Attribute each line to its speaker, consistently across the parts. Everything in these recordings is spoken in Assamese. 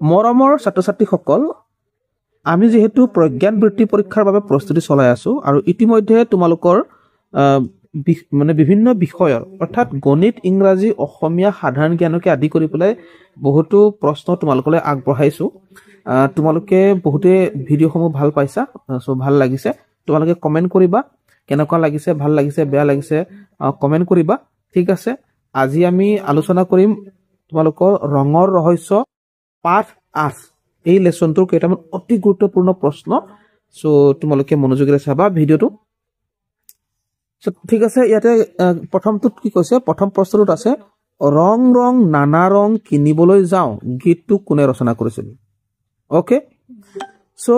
Speaker 1: মৰমৰ ছাত্ৰ-ছাত্ৰীসকল আমি যেহেতু প্ৰজ্ঞান বৃত্তি পৰীক্ষাৰ বাবে প্ৰস্তুতি চলাই আছো আৰু ইতিমধ্যে তোমালোকৰ মানে বিভিন্ন বিষয়ৰ অৰ্থাৎ গণিত ইংৰাজী অসমীয়া সাধাৰণ জ্ঞানকে আদি কৰি পেলাই বহুতো প্ৰশ্ন তোমালোকলৈ আগবঢ়াইছো তোমালোকে বহুতে ভিডিঅ'সমূহ ভাল পাইছা সো ভাল লাগিছে তোমালোকে কমেন্ট কৰিবা কেনেকুৱা লাগিছে ভাল লাগিছে বেয়া লাগিছে কমেন্ট কৰিবা ঠিক আছে আজি আমি আলোচনা কৰিম তোমালোকৰ ৰঙৰ ৰহস্য পাঠ 8 এই লেসনটোৰ কেইটামান অতি গুৰুত্বপূৰ্ণ প্ৰশ্ন সো তোমালোকে মনোযোগেৰে চাবা ভিডিঅ'টো সো ঠিক আছে ইয়াতে প্ৰথমটোত কি কৈছে প্ৰথম প্ৰশ্নটোত আছে ৰং ৰং নানা ৰং কিনিবলৈ যাও গীতটো কোনে ৰচনা কৰিছিল ওকে সো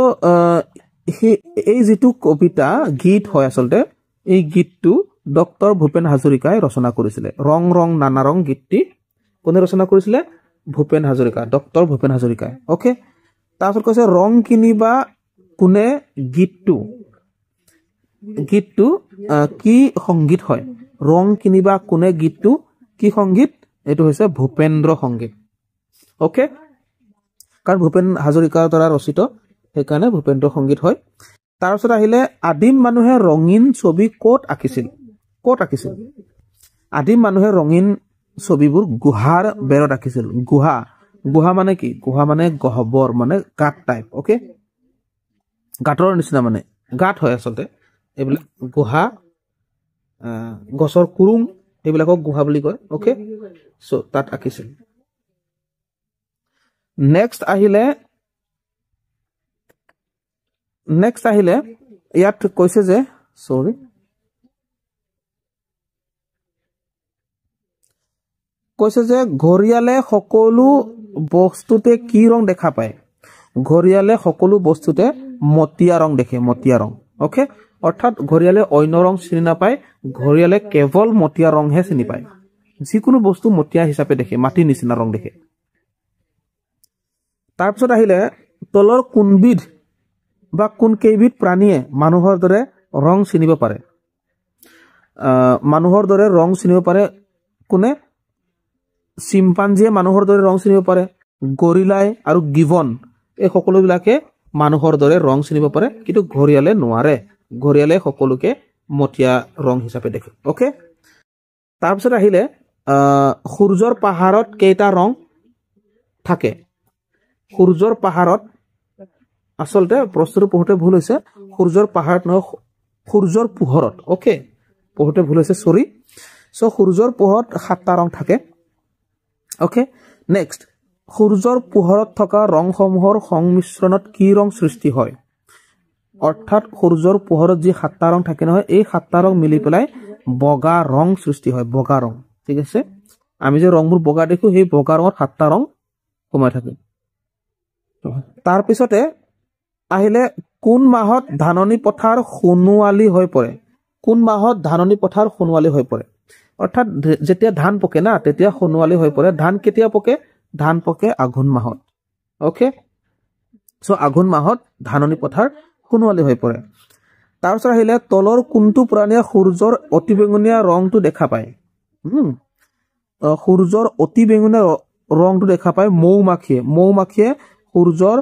Speaker 1: এই যেটো কবিতা গীত হয় আসলতে এই গীতটো ডক্টৰ ভূপেন হাজৰিকাই ৰচনা কৰিছিল ৰং ৰং নানা ৰং গীতটি কোনে ৰচনা কৰিছিল ভূপেন হাজৰিকা ডক্টৰ ভূপেন হাজৰিকাই ওকে তাৰপিছত কৈছে ৰং কিনিবা কোনে গীতটো কি সংগীত হয় ৰং কিনিবা কোনে গীতটো কি সংগীত এটো হৈছে ভূপেন্দ্ৰ সংগীত ওকে কাৰণ ভূপেন হাজৰিকাৰ দ্বাৰা ৰচিত সেইকাৰণে ভূপেন্দ্ৰ সংগীত হয় তাৰপিছত আহিলে আদিম মানুহে ৰঙীন ছবি ক'ত আঁকিছিল আদিম মানুহে ৰঙীন ছবিবোৰ গুহাৰ বেৰত আঁকিছিল গুহা মানে কি গুহা মানে গহ্বৰ মানে গাঁত টাইপ ওকে গাঁতৰ নিচিনা মানে গাঁত হয় আসলতে এইবিলাক গুহা গছৰ কুৰুং এইবিলাকক গুহা বুলি কয় ওকে সো তাত আঁকিছিল নেক্সট আহিলে ইয়াত কৈছে যে সৰি কৈছে যে ঘৰিয়ালে সকলো বস্তুতে কি ৰং দেখা পায় ঘৰিয়ালে সকলো বস্তুতে মটিয়া ৰং দেখে মটিয়া ৰং ওকে অৰ্থাৎ ঘৰিয়ালে অন্য ৰং চিনি নাপায় ঘৰিয়ালে কেৱল মটিয়া ৰংহে চিনি পায় যিকোনো বস্তু মটিয়া হিচাপে দেখে মাটি নিচিনা ৰং দেখে তাৰপিছত আহিলে তলৰ কোনবিধ বা কোন কেইবিধ প্ৰাণীয়ে মানুহৰ দৰে ৰং চিনিব পাৰে মানুহৰ দৰে ৰং চিনিব পাৰে কোনে চিম্পাঞ্জিয়ে মানুহৰ দৰে ৰং চিনিব পাৰে গৰিলাই আৰু গিভন এই সকলোবিলাকে মানুহৰ দৰে ৰং চিনিব পাৰে কিন্তু ঘৰিয়ালে নোৱাৰে ঘৰিয়ালে সকলোকে মটিয়া ৰং হিচাপে দেখে ওকে তাৰপিছত আহিলে সূৰ্যৰ পাহাৰত কেইটা ৰং থাকে সূৰ্যৰ পাহাৰত আসলতে প্ৰশ্নটো পঢ়োতে ভুল হৈছে সূৰ্যৰ পাহাৰত নহয় সূৰ্যৰ পোহৰত ওকে পঢ়োতে ভুল হৈছে সৰি সো সূৰ্যৰ পোহৰত 7টা ৰং থাকে ওকে নেক্সট সূৰ্যৰ পোহৰত থকা ৰংসমূহৰ সংমিশ্ৰণত কি ৰং সৃষ্টি হয় অৰ্থাৎ সূৰ্যৰ পোহৰত যি 7টা ৰং থাকে নহয় এই 7টা ৰং মিলি পেলাই বগা ৰং সৃষ্টি হয় বগা ৰং ঠিক আছে আমি যে ৰংবোৰ বগা দেখো সেই বগা ৰঙৰ 7টা ৰং কমাই থাকে তাৰ পিছতে আহিলে কোন মাহত ধাননি পথাৰ সোণোৱালী হৈ পৰে কোন মাহত ধাননি পথাৰ সোণোৱালী হৈ পৰে অৰ্থাৎ যেতিয়া ধান পকে না তেতিয়া সোণোৱালী হৈ পৰে ধান কেতিয়া পকে ধান পকে আঘোণ মাহত ওকে সো আঘোণ মাহত ধাননি পথাৰ সোণোৱালী হৈ পৰে তাৰপিছত আহিলে তলৰ কোনটো প্ৰাণীয়ে সূৰ্যৰ অতিবেঙুনীয়া ৰংটো দেখা পায় সূৰ্যৰ অতিবেঙুনীয়া ৰংটো দেখা পায় মৌমাখিয়ে সূৰ্যৰ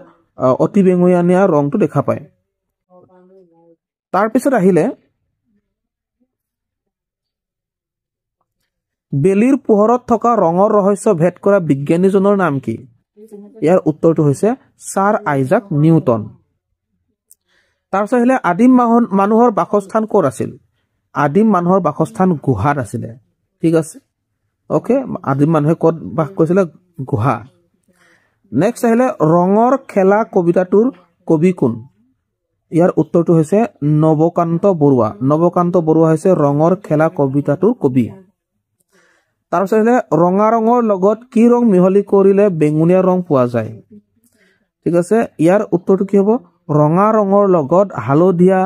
Speaker 1: অতিবেঙুনীয়া ৰংটো দেখা পায় তাৰ পিছত আহিলে বেলিৰ পোহৰত থকা ৰঙৰ ৰহস্য ভেদ কৰা বিজ্ঞানীজনৰ নাম কি ইয়াৰ উত্তৰটো হৈছে ছাৰ আইজাক নিউটন তাৰপিছত আহিলে আদিম মানুহৰ বাসস্থান ক'ত আছিল আদিম মানুহৰ বাসস্থান গুহাত আছিল ঠিক আছে ওকে আদিম মানুহে ক'ত বাস কৰিছিল গুহা নেক্সট আহিলে ৰঙৰ খেলা কবিতাটোৰ কবি কোন ইয়াৰ উত্তৰটো হৈছে নৱকান্ত বৰুৱা হৈছে ৰঙৰ খেলা কবিতাটোৰ কবি তাৰপিছত আহিলে ৰঙা ৰঙৰ লগত কি ৰং মিহলি কৰিলে বেঙুনীয়া ৰং পোৱা যায় ঠিক আছে ইয়াৰ উত্তৰটো কি হ'ব ৰঙা ৰঙৰ লগত হালধীয়া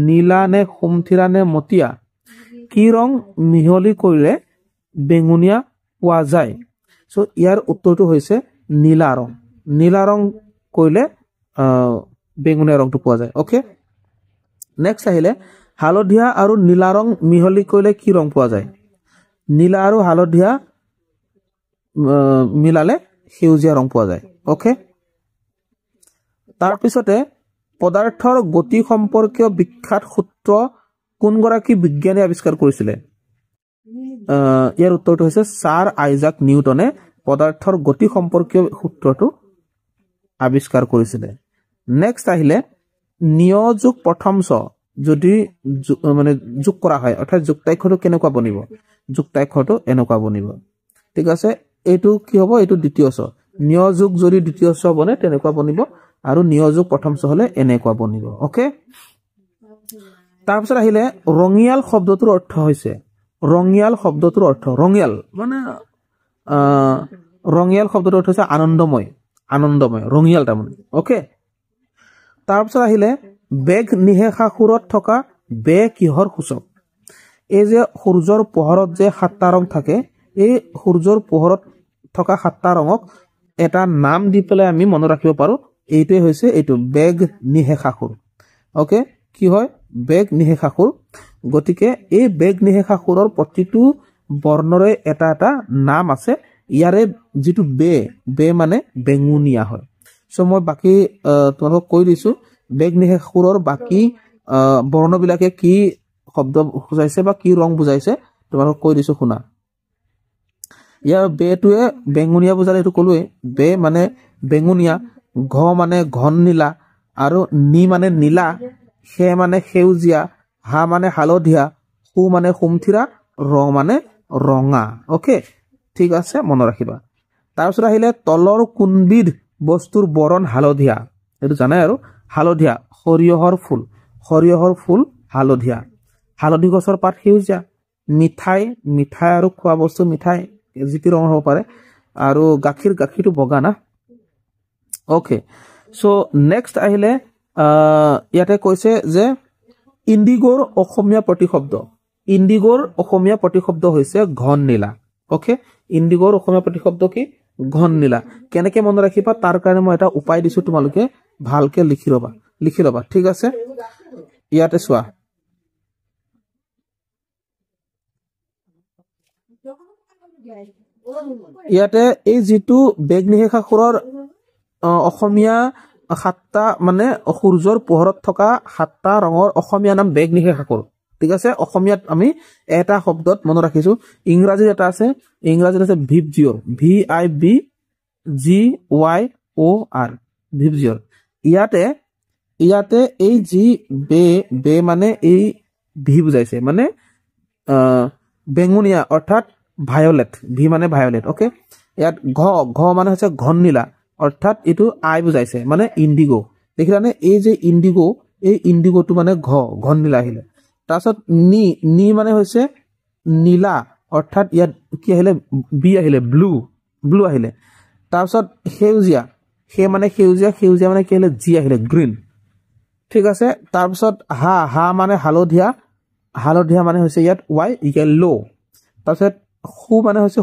Speaker 1: নীলা নে খুমথিৰা নে মটিয়া কি ৰং মিহলি কৰিলে বেঙুনীয়া পোৱা যায় সো ইয়াৰ উত্তৰটো হৈছে নীলা ৰং কৰিলে বেঙুনীয়া ৰংটো পোৱা যায় ওকে নেক্সট আহিলে হালধীয়া আৰু নীলা ৰং মিহলি কৰিলে কি ৰং পোৱা যায় নীলা আৰু হালধীয়া মিলালে সেউজীয়া ৰং পোৱা যায় ওকে তাৰ পিছতে পদাৰ্থৰ গতি সম্পৰ্কীয় বিখ্যাত সূত্ৰ কোনগৰাকী বিজ্ঞানী আৱিষ্কাৰ কৰিছিলে ইয়াৰ উত্তৰটো হৈছে ছাৰ আইজাক নিউটনে পদাৰ্থৰ গতি সম্পৰ্কীয় সূত্ৰটো আৱিষ্কাৰ কৰিছিলে নেক্সট আহিলে নিয়োগ প্ৰথম ছ যদি মানে যোগ কৰা হয় অৰ্থাৎ যুক্তাক্ষৰটো কেনেকুৱা বনিব যুক্তাক্ষৰটো এনেকুৱা বনিব ঠিক আছে এইটো কি হ'ব এইটো দ্বিতীয় ছ নিয়োগ যদি দ্বিতীয় ছ বনে তেনেকুৱা বনিব আৰু নিয়োগ প্ৰথম ছ হলে এনেকুৱা বনিব ওকে তাৰ পিছত আহিলে ৰঙিয়াল শব্দটোৰ অৰ্থ হৈছে ৰঙিয়াল শব্দটোৰ অৰ্থ ৰঙিয়াল মানে ৰঙিয়াল শব্দটোৰ অৰ্থ হৈছে আনন্দময় আনন্দময় ৰঙিয়াল তাৰমানে ওকে তাৰ পিছত আহিলে বেগ নিহেশাসুৰত থকা বে কিহৰ সূচক এই যে সূৰ্যৰ পোহৰত যে সাতটা ৰং থাকে এই সূৰ্যৰ পোহৰত থকা সাতটা ৰঙক এটা নাম দি পেলাই আমি মনত ৰাখিব পাৰো এইটোৱে হৈছে এইটো বেগ নিহেশাসুৰ ওকে কি হয় বেগ নিহেশাসুৰ গতিকে এই বেগ নিহেশাসুৰৰ প্ৰতিটো বৰ্ণৰে এটা এটা নাম আছে ইয়াৰে যেটো বে মানে বেঙুনিয়া হয় সো মই বাকি তোমালোকক কৈ দিছো বেগ নিহেশাসুৰৰ বাকি বৰ্ণবিলাকে কি শব্দ বুজাইছে বা কি ৰং বুজাইছে তোমালোকক কৈ দিছো শুনা ইয়াৰ বেটোৱে বেঙুনিয়া বুজালে এটো কলোৱে বে মানে বেঙুনিয়া ঘ মানে ঘন নীলা আৰু নি মানে নীলা হে মানে সেউজীয়া হা মানে হালধীয়া সু মানে সুমথিৰা ৰ মানে ৰঙা ওকে ঠিক আছে মনত ৰাখিবা তাৰ পিছত আহিলে তলৰ কোনবিধ বস্তুৰ বৰণ হালধীয়া এটো জানাই আৰু হালধীয়া সৰিয়হৰ ফুল হালধীয়া হালধি গছৰ পাত সেউজীয়া মিঠাই আৰু খোৱা বস্তু মিঠাই যিটি ৰঙৰ হ'ব পাৰে আৰু গাখীৰটো বগা না ওকে সো নেক্সট আহিলে ইয়াতে কৈছে যে ইন্ডিগোৰ অসমীয়া প্ৰতিশব্দ হৈছে ঘন নীলা ওকে ইন্ডিগোৰ অসমীয়া প্ৰতিশব্দ কি ঘন নীলা কেনেকে মনত ৰাখিবা তাৰ কাৰণে মই এটা উপায় দিছো তোমালোকে ভালকে লিখি লবা ঠিক আছে ইয়াতে চোৱা ইয়াতে এই যেটো বেগ নিহেশাসুৰৰ অসমীয়া সাতটা মানে সূৰ্যৰ পোহৰত থকা সাতটা ৰঙৰ অসমীয়া নাম বেগ নিহেশাসুৰ ঠিক আছে অসমীয়াত আমি এটা শব্দত মনত ৰাখিছো ইংৰাজীত এটা আছে ভিবজিঅৰ VIBGYOR ভিবজিঅৰ ইয়াতে এই যি বে মানে এই ভি বুজাইছে মানে বেঙুনিয়া অৰ্থাৎ ভায়োলেট ভি মানে ভায়োলেট ওকে ইয়াত ঘ মানে হৈছে ঘন নীলা অৰ্থাৎ এটো আই বুজাইছে মানে ইন্ডিগো দেখিলানে এই যে ইন্ডিগো এই ইন্ডিগোটো মানে ঘন নীলা আহিলে তাৰছত নি মানে হৈছে নীলা অৰ্থাৎ ইয়াত কি আহিলে বি আহিলে ব্লু আহিলে তাৰছত সেউজীয়া মানে সেউজীয়া মানে কি আহিলে জি আহিলে গ্ৰীন ঠিক আছে তাৰছত হা মানে হালধীয়া মানে হৈছে ইয়াত ওয়াই ইয়েলো তাৰছত সু মানে হৈছে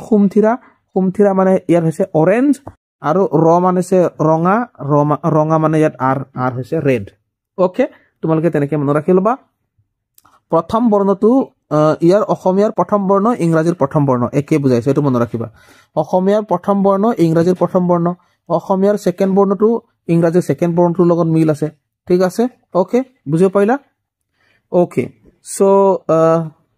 Speaker 1: সুমথিৰা মানে ইয়াত হৈছে অৰেঞ্জ আৰু ৰ মানে হৈছে ৰঙা মানে ইয়াত আৰ হৈছে ৰেড ওকে তোমালোকে তেনেকে মনত ৰাখি লবা প্ৰথম বৰ্ণটো ইয়াৰ অসমীয়াৰ প্ৰথম বৰ্ণ ইংৰাজীৰ প্ৰথম বৰ্ণ একে বুজাইছে এটো মনত ৰাখিবা অসমীয়াৰ প্ৰথম বৰ্ণ ইংৰাজীৰ প্ৰথম বৰ্ণ অসমীয়াৰ সেকেন্ড বৰ্ণটো ইংৰাজীৰ সেকেন্ড বৰ্ণটোৰ লগত মিল আছে ঠিক আছে ওকে বুজিব পাৰিলা ওকে সো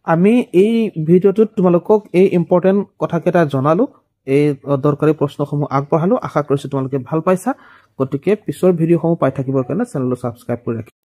Speaker 1: আমি এই ভিডিওটোত তোমালোকক এই ইম্পৰ্টেন্ট কথাকেইটা জনালো এই দৰকাৰী প্ৰশ্নসমূহ আগবঢ়ালো আশা কৰিছো তোমালোকে ভাল পাইছা গতিকে পিছৰ ভিডিওসমূহ পাই থাকিবৰ কাৰণে চেনেলটো সাবস্ক্ৰাইব কৰি ৰাখিবা